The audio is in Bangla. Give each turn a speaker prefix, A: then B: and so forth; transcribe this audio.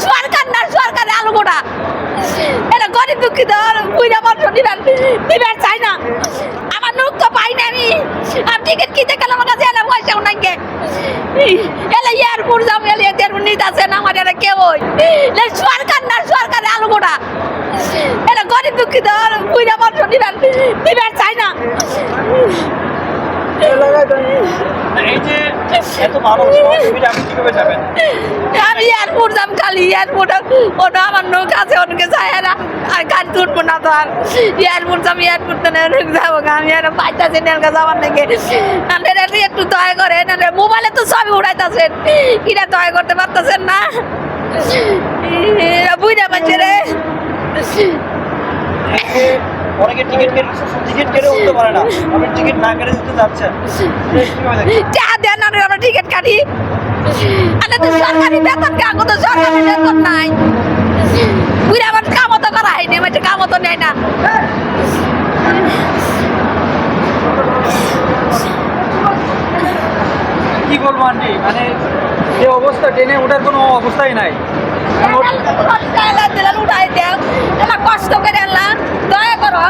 A: সরকার না সরকারের আলু গোটা এটা গরিব দুঃখিত বুঝা মানুষ নিবেন চাই না আমার লোক তো পাই না আমি টিকিট কিনতে গেলে আমার কাছে এলে পয়সাও নাই গে এলে এয়ারপোর্ট যাবো এলে এয়ারপোর্ট নিতে আসে না আমার এটা কেউ সরকার না সরকারের আলু গোটা এটা গরিব দুঃখিত বুঝা মানুষ নিবেন চাই না
B: এই যে এত ভালো সুবিধা আপনি কিভাবে যাবেন?
A: আমি এয়ারপোর্ট যাম খালি এয়ারপোর্ট ওটা আমার নৌক আছে ওনাকে যায় না আর গাড়ি তুলবো না তো আর এয়ারপোর্ট যাম এয়ারপোর্ট তো যাবো আমি আর পাইতাছি নেলকা যাবার নাকি আপনারা একটু দয়া করে মোবাইলে তো ছবি উড়াইতেছেন কিনা দয়া করতে পারতেছেন না বুঝা পাচ্ছে রে
B: অনেকে টিকিট কেটে উঠতে পারে না, আপনি টিকিট না কেটে দিতে যাচ্ছেন,
A: দেন আমরা টিকিট কাটি আরে তো সরকারি বেতন কাগো তো সরকারি বেতন নাই বুড়া আমার কামও তো করা হয়নি মানে কামও তো নেয় না
B: কি বলবো আন্টি, মানে যে অবস্থা ট্রেনে ওঠার কোনো অবস্থাই নাই।
A: উঠাই দেও কষ্ট করে দয়া করো